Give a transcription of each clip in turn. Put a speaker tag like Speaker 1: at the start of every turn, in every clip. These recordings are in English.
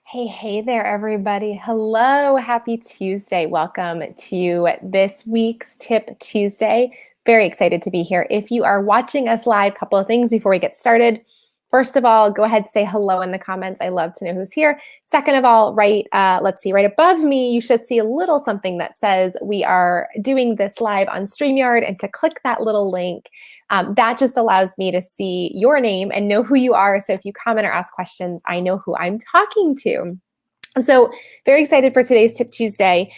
Speaker 1: Hey there, everybody. Hello, happy Tuesday. Welcome to this week's Tip Tuesday. Very excited to be here. If you are watching us live, a couple of things before we get started. First of all, go ahead and say hello in the comments. I love to know who's here. Second of all, right above me, you should see a little something that says we are doing this live on StreamYard, and to click that little link, that just allows me to see your name and know who you are. So if you comment or ask questions, I know who I'm talking to. So very excited for today's Tip Tuesday.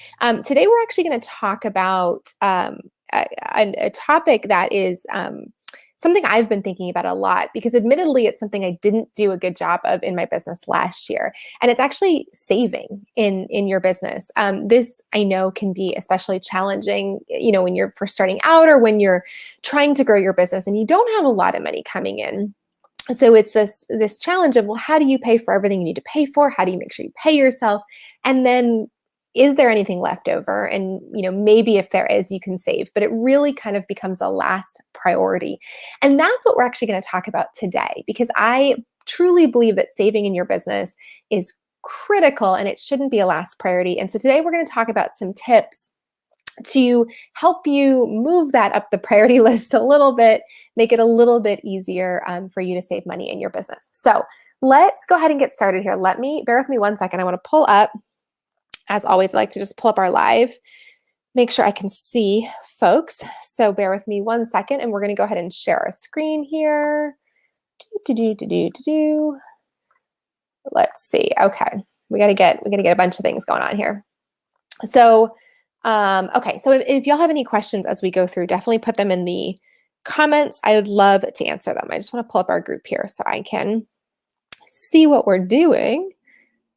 Speaker 1: Today we're actually going to talk about a topic that is something I've been thinking about a lot, because admittedly it's something I didn't do a good job of in my business last year. And it's actually saving in your business. This I know can be especially challenging, when you're first starting out or when you're trying to grow your business and you don't have a lot of money coming in. So it's this challenge of, well, how do you pay for everything you need to pay for? How do you make sure you pay yourself? And then is there anything left over? And maybe if there is, you can save, but it really kind of becomes a last priority. And that's what we're actually going to talk about today, because I truly believe that saving in your business is critical and it shouldn't be a last priority. And so today we're going to talk about some tips to help you move that up the priority list a little bit, make it a little bit easier for you to save money in your business. So let's go ahead and get started here. Bear with me one second. I want to pull up, as always, I like to just pull up our live, make sure I can see folks. So bear with me one second, and we're going to go ahead and share our screen here. Let's see. Okay, we got to get a bunch of things going on here. So okay, so if y'all have any questions as we go through, definitely put them in the comments. I would love to answer them. I just want to pull up our group here so I can see what we're doing.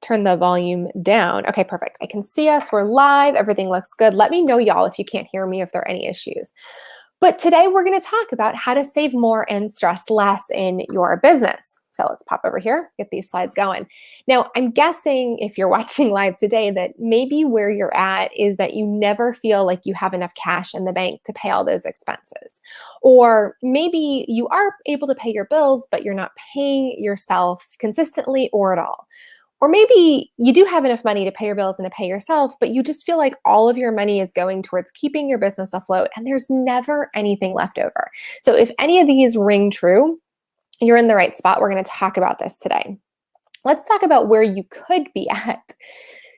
Speaker 1: Turn the volume down. Okay, perfect. I can see us. We're live. Everything looks good. Let me know, y'all, if you can't hear me, if there are any issues. But today we're going to talk about how to save more and stress less in your business. So let's pop over here, get these slides going. Now, I'm guessing if you're watching live today that maybe where you're at is that you never feel like you have enough cash in the bank to pay all those expenses. Or maybe you are able to pay your bills, but you're not paying yourself consistently or at all. Or maybe you do have enough money to pay your bills and to pay yourself, but you just feel like all of your money is going towards keeping your business afloat and there's never anything left over. So if any of these ring true, you're in the right spot. We're going to talk about this today. Let's talk about where you could be at.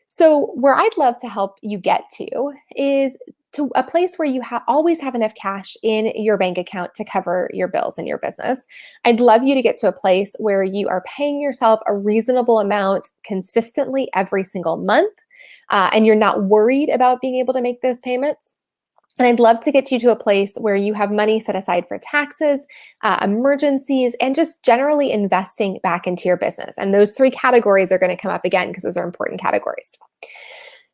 Speaker 1: So where I'd love to help you get to is to a place where you always have enough cash in your bank account to cover your bills in your business. I'd love you to get to a place where you are paying yourself a reasonable amount consistently every single month, and you're not worried about being able to make those payments. And I'd love to get you to a place where you have money set aside for taxes, emergencies, and just generally investing back into your business. And those three categories are going to come up again because those are important categories.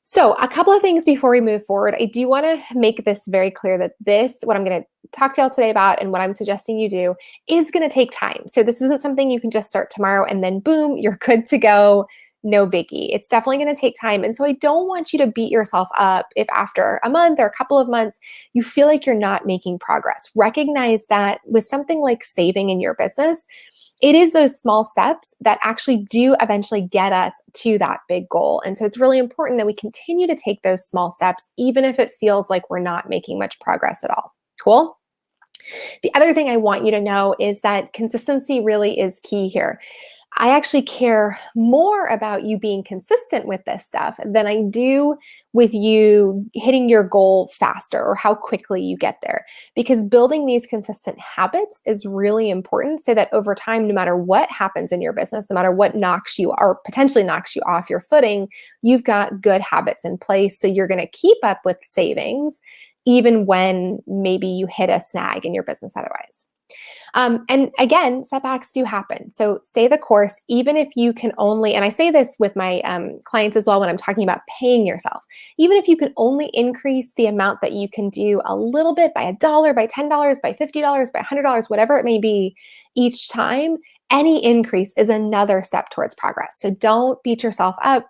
Speaker 1: So a couple of things before we move forward. I do want to make this very clear that what I'm going to talk to y'all today about and what I'm suggesting you do is going to take time. So this isn't something you can just start tomorrow and then boom, you're good to go. No biggie. It's definitely going to take time. And so I don't want you to beat yourself up if after a month or a couple of months, you feel like you're not making progress. Recognize that with something like saving in your business, it is those small steps that actually do eventually get us to that big goal. And so it's really important that we continue to take those small steps, even if it feels like we're not making much progress at all. Cool? The other thing I want you to know is that consistency really is key here. I actually care more about you being consistent with this stuff than I do with you hitting your goal faster or how quickly you get there. Because building these consistent habits is really important so that over time, no matter what happens in your business, no matter what knocks you or potentially knocks you off your footing, you've got good habits in place. So you're going to keep up with savings even when maybe you hit a snag in your business otherwise. And again, setbacks do happen. So stay the course, even if you can only, and I say this with my clients as well when I'm talking about paying yourself, even if you can only increase the amount that you can do a little bit by $1, by $10, by $50, by $100, whatever it may be each time, any increase is another step towards progress. So don't beat yourself up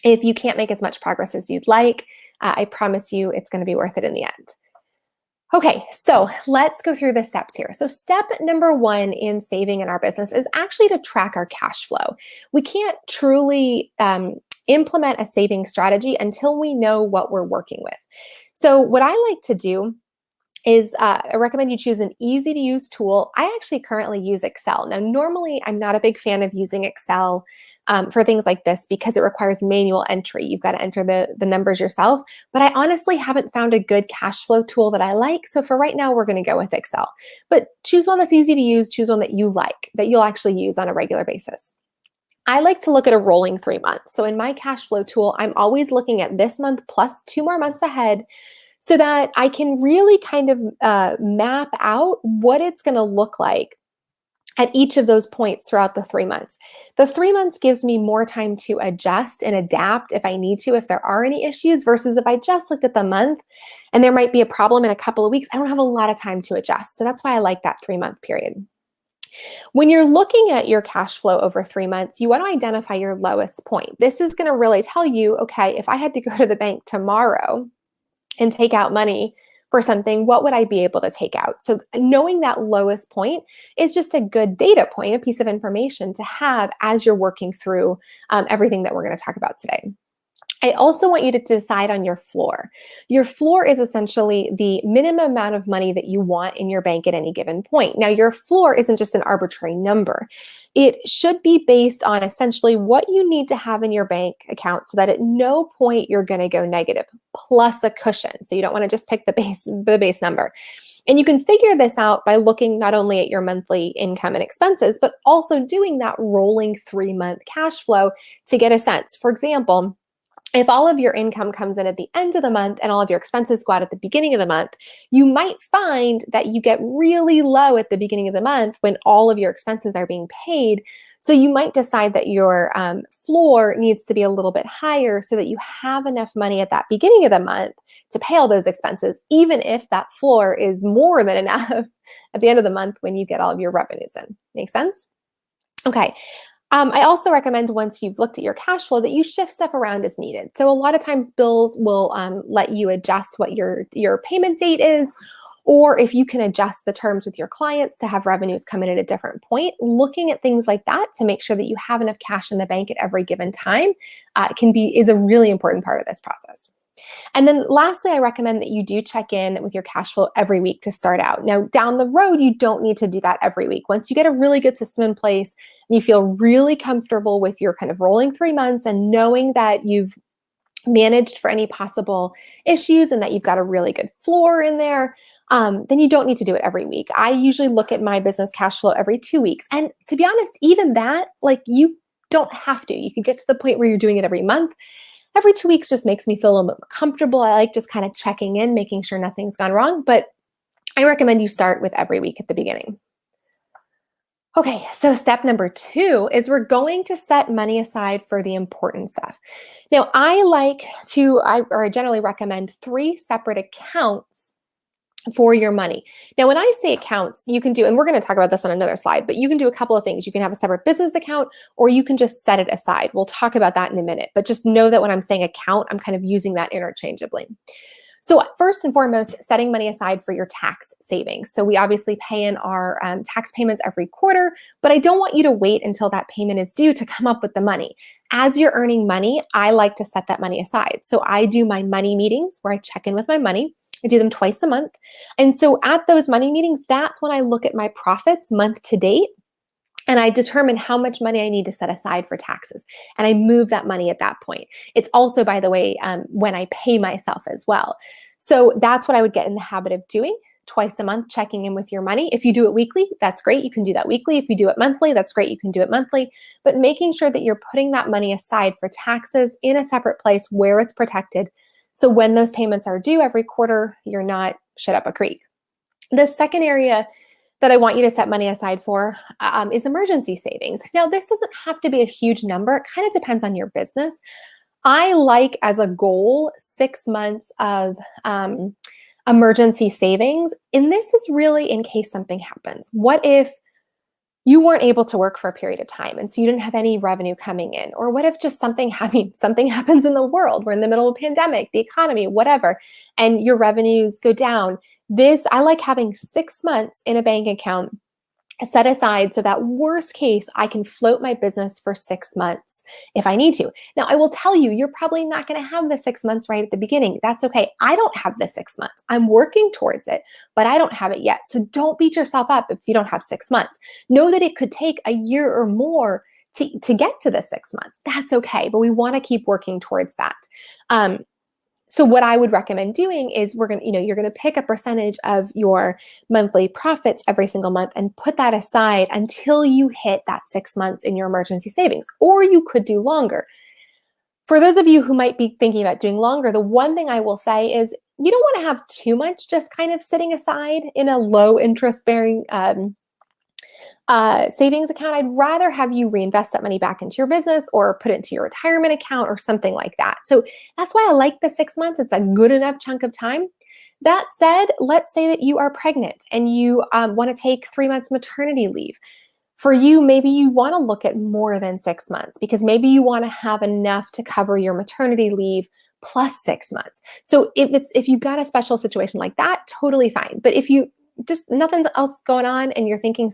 Speaker 1: if you can't make as much progress as you'd like. I promise you it's going to be worth it in the end. Okay, so let's go through the steps here. So, step number one in saving in our business is actually to track our cash flow. We can't truly implement a saving strategy until we know what we're working with. So, what I like to do is I recommend you choose an easy to use tool. I actually currently use Excel. Now, normally I'm not a big fan of using Excel for things like this because it requires manual entry. You've got to enter the numbers yourself. But I honestly haven't found a good cash flow tool that I like. So for right now, we're going to go with Excel. But choose one that's easy to use, choose one that you like, that you'll actually use on a regular basis. I like to look at a rolling 3 months. So in my cash flow tool, I'm always looking at this month plus 2 more months ahead so that I can really kind of map out what it's going to look like at each of those points throughout the 3 months. The 3 months gives me more time to adjust and adapt if I need to, if there are any issues, versus if I just looked at the month and there might be a problem in a couple of weeks, I don't have a lot of time to adjust. So that's why I like that 3 month period. When you're looking at your cash flow over 3 months, you want to identify your lowest point. This is going to really tell you, okay, if I had to go to the bank tomorrow and take out money for something, what would I be able to take out? So knowing that lowest point is just a good data point, a piece of information to have as you're working through everything that we're going to talk about today. I also want you to decide on your floor. Your floor is essentially the minimum amount of money that you want in your bank at any given point. Now, your floor isn't just an arbitrary number. It should be based on essentially what you need to have in your bank account so that at no point you're going to go negative, plus a cushion. So you don't want to just pick the base number. And you can figure this out by looking not only at your monthly income and expenses, but also doing that rolling 3 month cash flow to get a sense. For example, if all of your income comes in at the end of the month and all of your expenses go out at the beginning of the month, you might find that you get really low at the beginning of the month when all of your expenses are being paid. So you might decide that your floor needs to be a little bit higher so that you have enough money at that beginning of the month to pay all those expenses, even if that floor is more than enough at the end of the month when you get all of your revenues in. Make sense? Okay. I also recommend once you've looked at your cash flow that you shift stuff around as needed. So a lot of times bills will let you adjust what your payment date is, or if you can adjust the terms with your clients to have revenues come in at a different point. Looking at things like that to make sure that you have enough cash in the bank at every given time is a really important part of this process. And then lastly, I recommend that you do check in with your cash flow every week to start out. Now, down the road, you don't need to do that every week. Once you get a really good system in place and you feel really comfortable with your kind of rolling 3 months and knowing that you've managed for any possible issues and that you've got a really good floor in there, then you don't need to do it every week. I usually look at my business cash flow every 2 weeks. And to be honest, even that, like, you don't have to. You can get to the point where you're doing it every month. Every 2 weeks just makes me feel a little bit more comfortable. I like just kind of checking in, making sure nothing's gone wrong. But I recommend you start with every week at the beginning. Okay, so step number 2 is we're going to set money aside for the important stuff. Now, I generally recommend 3 separate accounts for your money. Now, when I say accounts, you can do, and we're going to talk about this on another slide, but you can do a couple of things. You can have a separate business account, or you can just set it aside. We'll talk about that in a minute, but just know that when I'm saying account, I'm kind of using that interchangeably. So first and foremost, setting money aside for your tax savings. So we obviously pay in our tax payments every quarter, but I don't want you to wait until that payment is due to come up with the money. As you're earning money, I like to set that money aside. So I do my money meetings where I check in with my money. I do them twice a month. And so at those money meetings, that's when I look at my profits month to date and I determine how much money I need to set aside for taxes. And I move that money at that point. It's also, by the way, when I pay myself as well. So that's what I would get in the habit of doing. Twice a month, checking in with your money. If you do it weekly, that's great. You can do that weekly. If you do it monthly, that's great. You can do it monthly. But making sure that you're putting that money aside for taxes in a separate place where it's protected. So when those payments are due every quarter, you're not shit up a creek. The second area that I want you to set money aside for is emergency savings. Now, this doesn't have to be a huge number. It kind of depends on your business. I like as a goal 6 months of emergency savings. And this is really in case something happens. What if you weren't able to work for a period of time and so you didn't have any revenue coming in? Or what if just something happens in the world? We're in the middle of a pandemic, the economy, whatever, and your revenues go down. I like having 6 months in a bank account set aside so that worst case, I can float my business for 6 months if I need to. Now, I will tell you, you're probably not going to have the 6 months right at the beginning. That's okay. I don't have the 6 months. I'm working towards it, but I don't have it yet. So don't beat yourself up if you don't have 6 months. Know that it could take a year or more to get to the 6 months. That's okay, but we want to keep working towards that. So what I would recommend doing is you're going to pick a percentage of your monthly profits every single month and put that aside until you hit that 6 months in your emergency savings, or you could do longer. For those of you who might be thinking about doing longer, the one thing I will say is you don't want to have too much just kind of sitting aside in a low interest bearing savings account. I'd rather have you reinvest that money back into your business or put it into your retirement account or something like that. So that's why I like the 6 months. It's a good enough chunk of time. That said, let's say that you are pregnant and you want to take 3 months maternity leave. For you, maybe you want to look at more than 6 months because maybe you want to have enough to cover your maternity leave plus 6 months. So if you've got a special situation like that, totally fine. But if you just nothing else going on and you're thinking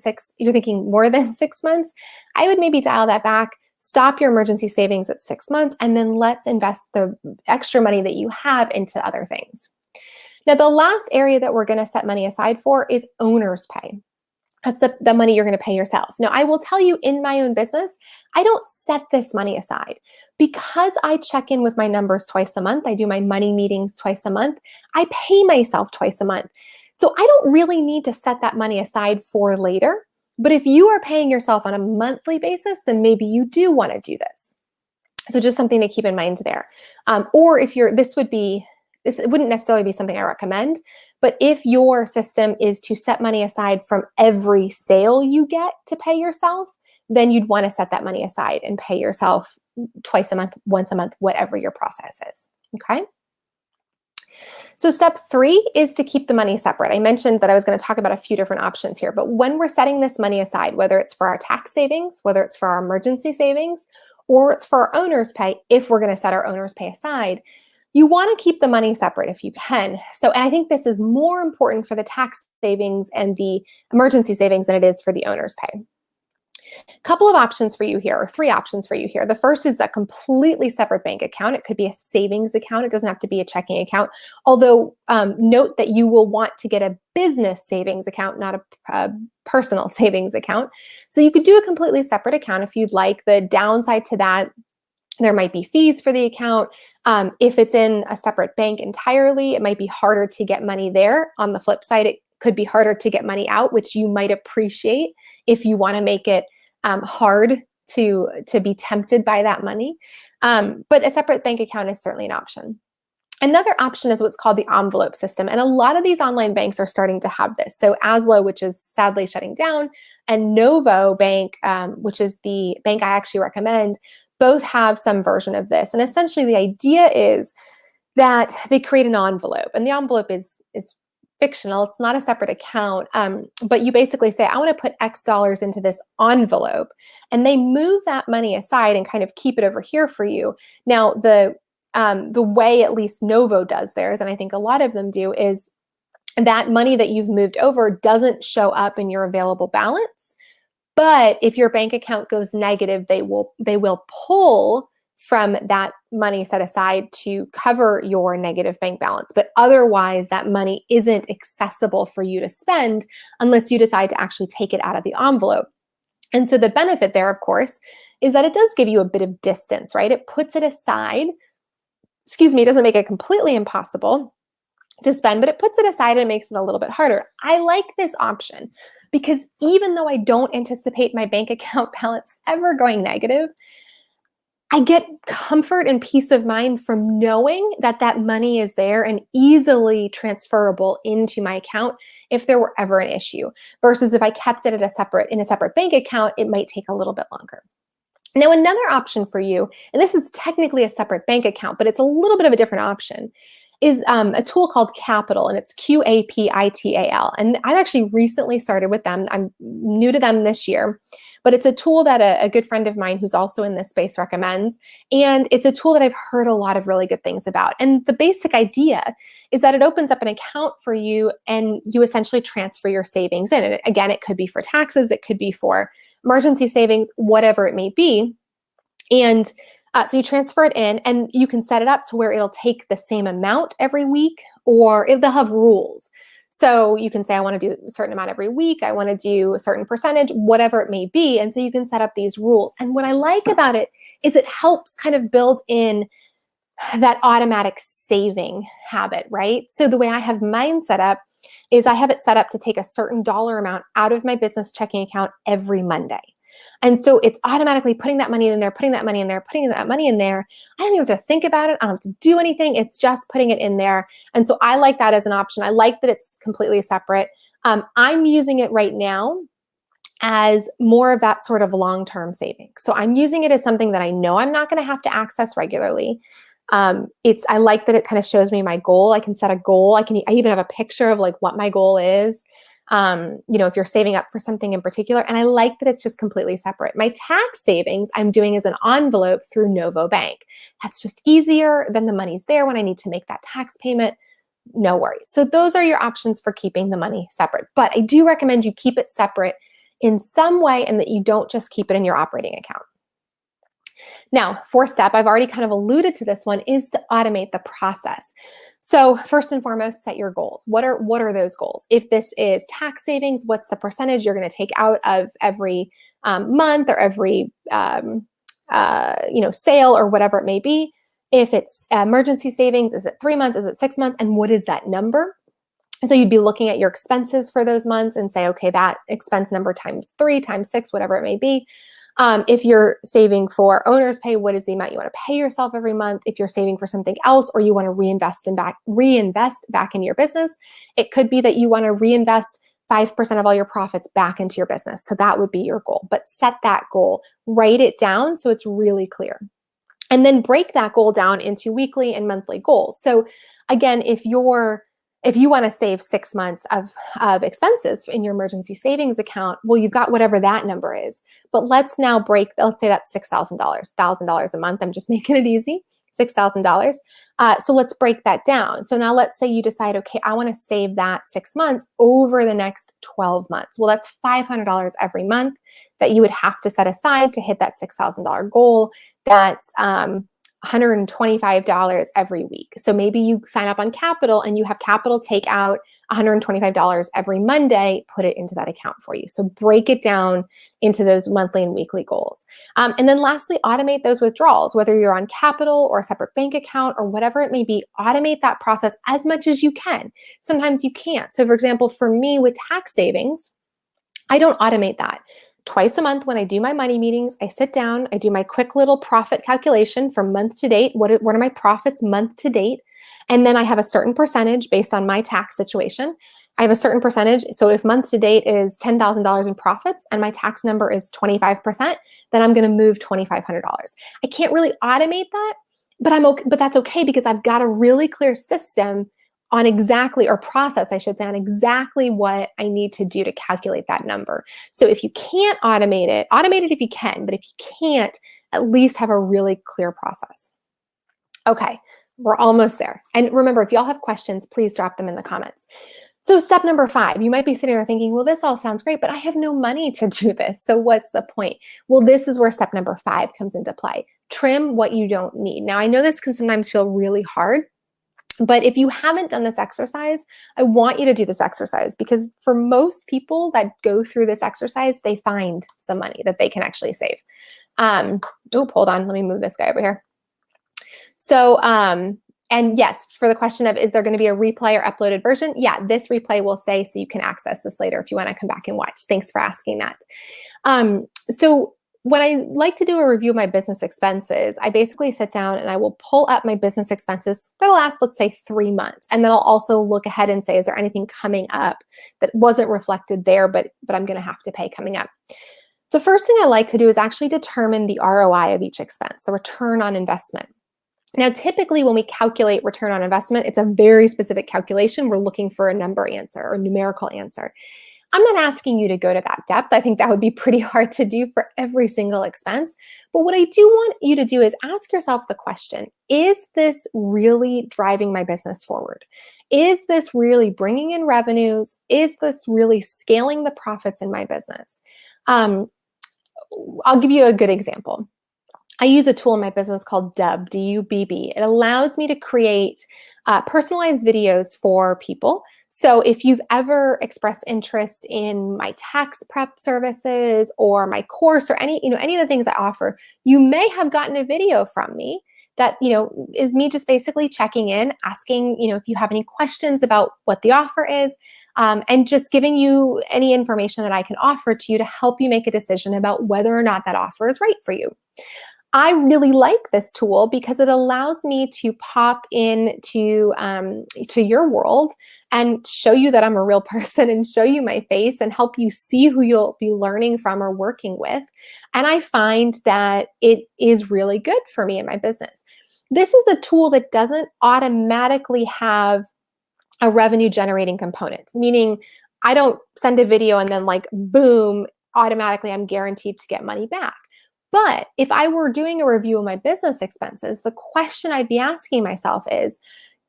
Speaker 1: more than 6 months, I would maybe dial that back, stop your emergency savings at 6 months, and then let's invest the extra money that you have into other things. Now, the last area that we're going to set money aside for is owner's pay. That's the money you're going to pay yourself. Now, I will tell you, in my own business, I don't set this money aside. Because I check in with my numbers twice a month, I do my money meetings twice a month, I pay myself twice a month. So I don't really need to set that money aside for later. But if you are paying yourself on a monthly basis, then maybe you do want to do this. So just something to keep in mind there. Or if this wouldn't necessarily be something I recommend, but if your system is to set money aside from every sale you get to pay yourself, then you'd want to set that money aside and pay yourself twice a month, once a month, whatever your process is. Okay. So step 3 is to keep the money separate. I mentioned that I was going to talk about a few different options here, but when we're setting this money aside, whether it's for our tax savings, whether it's for our emergency savings, or it's for our owner's pay, if we're going to set our owner's pay aside, you want to keep the money separate if you can. And I think this is more important for the tax savings and the emergency savings than it is for the owner's pay. Couple of options for you here, or 3 options for you here. The first is a completely separate bank account. It could be a savings account. It doesn't have to be a checking account. Although note that you will want to get a business savings account, not a personal savings account. So you could do a completely separate account if you'd like. The downside to that, there might be fees for the account. If it's in a separate bank entirely, it might be harder to get money there. On the flip side, it could be harder to get money out, which you might appreciate if you want to make it hard to be tempted by that money. But a separate bank account is certainly an option. Another option is what's called the envelope system. And a lot of these online banks are starting to have this. So Aslo, which is sadly shutting down, and Novo Bank, which is the bank I actually recommend, both have some version of this. And essentially the idea is that they create an envelope. And the envelope is fictional. It's not a separate account. But you basically say, I want to put X dollars into this envelope. And they move that money aside and kind of keep it over here for you. Now, the way at least Novo does theirs, and I think a lot of them do, is that money that you've moved over doesn't show up in your available balance. But if your bank account goes negative, they will pull from that money set aside to cover your negative bank balance. But otherwise, that money isn't accessible for you to spend unless you decide to actually take it out of the envelope. And so the benefit there, of course, is that it does give you a bit of distance, right? It puts it aside. It doesn't make it completely impossible to spend, but it puts it aside and makes it a little bit harder. I like this option because even though I don't anticipate my bank account balance ever going negative, I get comfort and peace of mind from knowing that that money is there and easily transferable into my account if there were ever an issue, versus if I kept it in a separate bank account, it might take a little bit longer. Now, another option for you, and this is technically a separate bank account, but it's a little bit of a different option, is a tool called Capital, and it's Qapital. And I've actually recently started with them. I'm new to them this year, but it's a tool that a good friend of mine who's also in this space recommends. And it's a tool that I've heard a lot of really good things about. And the basic idea is that it opens up an account for you and you essentially transfer your savings in. And again, it could be for taxes, it could be for emergency savings, whatever it may be. And so you transfer it in and you can set it up to where it'll take the same amount every week, or they'll have rules. So you can say, I want to do a certain amount every week. I want to do a certain percentage, whatever it may be. And so you can set up these rules. And what I like about it is it helps kind of build in that automatic saving habit, right? So the way I have mine set up is I have it set up to take a certain dollar amount out of my business checking account every Monday. And so it's automatically putting that money in there, putting that money in there, putting that money in there. I don't even have to think about it. I don't have to do anything. It's just putting it in there. And so I like that as an option. I like that it's completely separate. I'm using it right now as more of that sort of long-term savings. So I'm using it as something that I know I'm not going to have to access regularly. I like that it kind of shows me my goal. I can set a goal. I even have a picture of like what my goal is. If you're saving up for something in particular, and I like that it's just completely separate. My tax savings I'm doing as an envelope through Novo Bank. That's just easier. Then the money's there when I need to make that tax payment. No worries. So those are your options for keeping the money separate. But I do recommend you keep it separate in some way and that you don't just keep it in your operating account. Now, fourth step, I've already kind of alluded to this one, is to automate the process. So first and foremost, set your goals. What are those goals? If this is tax savings, what's the percentage you're going to take out of every month or every sale or whatever it may be? If it's emergency savings, is it 3 months? Is it 6 months? And what is that number? So you'd be looking at your expenses for those months and say, okay, that expense number times 3, times 6, whatever it may be. If you're saving for owner's pay, what is the amount you want to pay yourself every month? If you're saving for something else, or you want to reinvest back into your business, it could be that you want to reinvest 5% of all your profits back into your business. So that would be your goal. But set that goal, write it down so it's really clear. And then break that goal down into weekly and monthly goals. So again, if you want to save 6 months of expenses in your emergency savings account, well, you've got whatever that number is. But let's say that's $6,000, $1,000 a month. I'm just making it easy, $6,000. So let's break that down. So now let's say you decide, okay, I want to save that 6 months over the next 12 months. Well, that's $500 every month that you would have to set aside to hit that $6,000 goal. That's $125 every week. So maybe you sign up on Capital and you have Capital take out $125 every Monday, put it into that account for you. So break it down into those monthly and weekly goals. And then lastly, automate those withdrawals, whether you're on Capital or a separate bank account or whatever it may be, automate that process as much as you can. Sometimes you can't. So for example, for me with tax savings, I don't automate that. Twice a month when I do my money meetings, I sit down, I do my quick little profit calculation from month to date. What are my profits month to date? And then I have a certain percentage based on my tax situation. I have a certain percentage. So if month to date is $10,000 in profits and my tax number is 25%, then I'm going to move $2,500. I can't really automate that, but that's okay because I've got a really clear system on exactly, or process, I should say, on exactly what I need to do to calculate that number. So if you can't automate it if you can, but if you can't, at least have a really clear process. Okay, we're almost there. And remember, if y'all have questions, please drop them in the comments. So step number 5, you might be sitting there thinking, well, this all sounds great, but I have no money to do this. So what's the point? Well, this is where step number 5 comes into play. Trim what you don't need. Now, I know this can sometimes feel really hard, but if you haven't done this exercise, I want you to do this exercise because for most people that go through this exercise, they find some money that they can actually save. Hold on. Let me move this guy over here. So, and yes, for the question of, is there going to be a replay or uploaded version? Yeah, this replay will stay so you can access this later if you want to come back and watch. Thanks for asking that. So when I like to do a review of my business expenses, I basically sit down and I will pull up my business expenses for the last, let's say, 3 months. And then I'll also look ahead and say, is there anything coming up that wasn't reflected there, but I'm going to have to pay coming up? The first thing I like to do is actually determine the ROI of each expense, the return on investment. Now, typically when we calculate return on investment, it's a very specific calculation. We're looking for a number answer or numerical answer. I'm not asking you to go to that depth. I think that would be pretty hard to do for every single expense. But what I do want you to do is ask yourself the question, is this really driving my business forward? Is this really bringing in revenues? Is this really scaling the profits in my business? Um, I'll give you a good example. I use a tool in my business called Dubb, D-U-B-B. It allows me to create personalized videos for people. So if you've ever expressed interest in my tax prep services or my course or any of the things I offer, you may have gotten a video from me that, is me just basically checking in, asking, if you have any questions about what the offer is, and just giving you any information that I can offer to you to help you make a decision about whether or not that offer is right for you. I really like this tool because it allows me to pop into to your world and show you that I'm a real person and show you my face and help you see who you'll be learning from or working with. And I find that it is really good for me in my business. This is a tool that doesn't automatically have a revenue generating component, meaning I don't send a video and then like, boom, automatically I'm guaranteed to get money back. But if I were doing a review of my business expenses, the question I'd be asking myself is,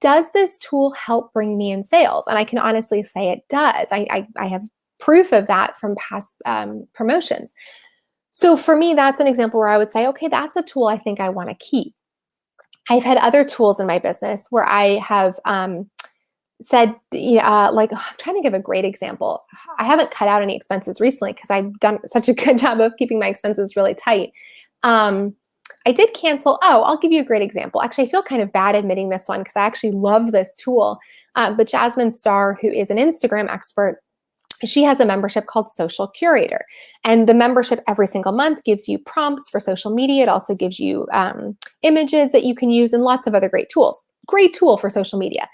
Speaker 1: does this tool help bring me in sales? And I can honestly say it does. I have proof of that from past promotions. So for me, that's an example where I would say, okay, that's a tool I think I want to keep. I've had other tools in my business where I have said, like, I'm trying to give a great example. I haven't cut out any expenses recently because I've done such a good job of keeping my expenses really tight. I did cancel. Oh, I'll give you a great example. Actually, I feel kind of bad admitting this one because I actually love this tool. But Jasmine Starr, who is an Instagram expert, she has a membership called Social Curator. And the membership every single month gives you prompts for social media. It also gives you images that you can use and lots of other great tools. Great tool for social media.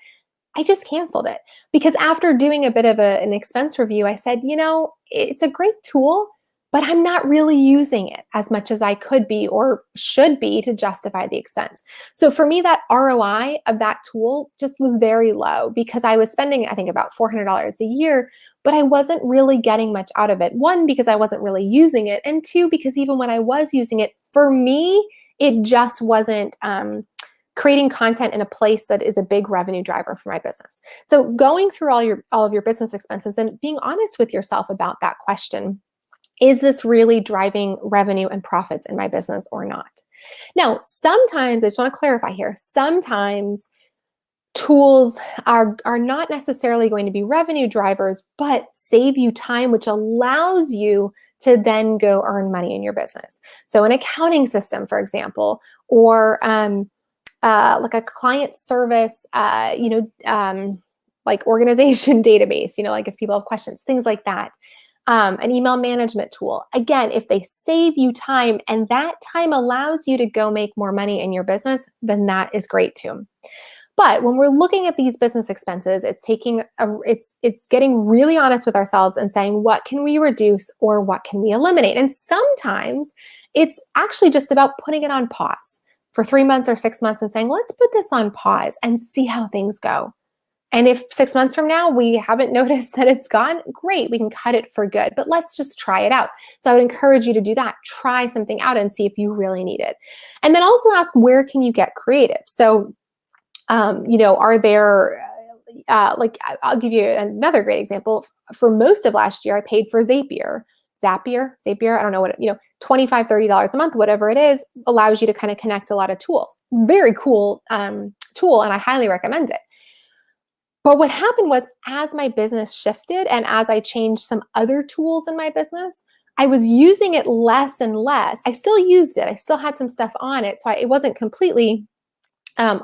Speaker 1: I just canceled it because after doing a bit of an expense review, I said, it's a great tool, but I'm not really using it as much as I could be or should be to justify the expense. So for me, that ROI of that tool just was very low because I was spending, I think, about $400 a year, but I wasn't really getting much out of it. One, because I wasn't really using it. And two, because even when I was using it, for me, it just wasn't creating content in a place that is a big revenue driver for my business. So going through all of your business expenses and being honest with yourself about that question, is this really driving revenue and profits in my business or not? Now, sometimes, I just want to clarify here, sometimes tools are not necessarily going to be revenue drivers, but save you time, which allows you to then go earn money in your business. So an accounting system, for example, or like a client service, like organization database, like if people have questions, things like that. An email management tool. Again, if they save you time and that time allows you to go make more money in your business, then that is great too. But when we're looking at these business expenses, it's getting really honest with ourselves and saying, what can we reduce or what can we eliminate? And sometimes it's actually just about putting it on pause for 3 months or 6 months and saying, let's put this on pause and see how things go. And if 6 months from now we haven't noticed that it's gone, great, we can cut it for good, but let's just try it out. So I would encourage you to do that. Try something out and see if you really need it. And then also ask, where can you get creative? So, are there, I'll give you another great example. For most of last year, I paid for Zapier, I don't know what, $25, $30 a month, whatever it is, allows you to kind of connect a lot of tools. Very cool tool, and I highly recommend it. But what happened was, as my business shifted and as I changed some other tools in my business, I was using it less and less. I still used it. I still had some stuff on it. So it wasn't completely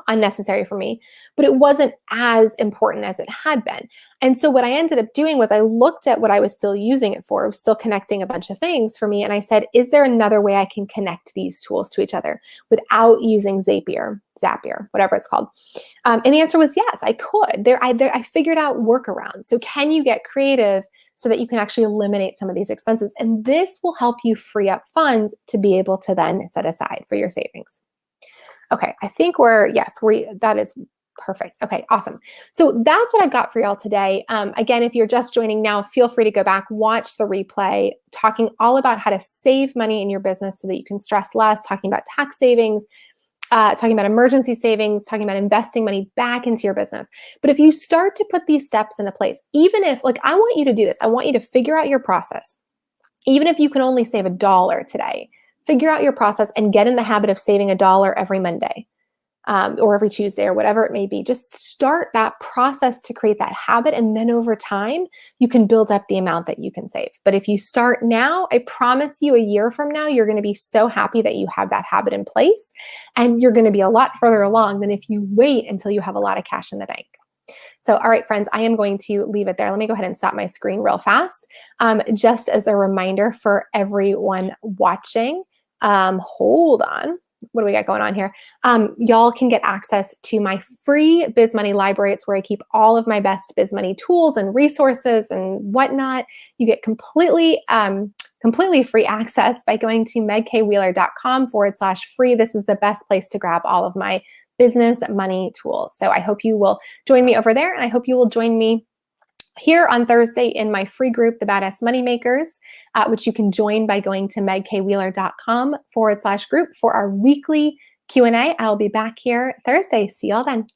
Speaker 1: unnecessary for me, but it wasn't as important as it had been. And so what I ended up doing was I looked at what I was still using it for. It was still connecting a bunch of things for me. And I said, is there another way I can connect these tools to each other without using Zapier, whatever it's called? And the answer was yes, I could. I figured out workarounds. So can you get creative so that you can actually eliminate some of these expenses? And this will help you free up funds to be able to then set aside for your savings. Okay, I think that is perfect. Okay, awesome. So that's what I've got for y'all today. Again, if you're just joining now, feel free to go back, watch the replay, talking all about how to save money in your business so that you can stress less, talking about tax savings, talking about emergency savings, talking about investing money back into your business. But if you start to put these steps into place, even if, like, I want you to do this, I want you to figure out your process. Even if you can only save $1 today, figure out your process and get in the habit of saving $1 every Monday. Or every Tuesday or whatever it may be. Just start that process to create that habit. And then over time, you can build up the amount that you can save. But if you start now, I promise you a year from now, you're going to be so happy that you have that habit in place. And you're going to be a lot further along than if you wait until you have a lot of cash in the bank. So, all right, friends, I am going to leave it there. Let me go ahead and stop my screen real fast. Just as a reminder for everyone watching, hold on. What do we got going on here? Y'all can get access to my free Biz Money library. It's where I keep all of my best Biz Money tools and resources and whatnot. You get completely free access by going to megkwheeler.com/free. This is the best place to grab all of my business money tools. So I hope you will join me over there, and I hope you will join me here on Thursday in my free group, the Badass Moneymakers, which you can join by going to megkwheeler.com/group for our weekly Q&A. I'll be back here Thursday. See y'all then.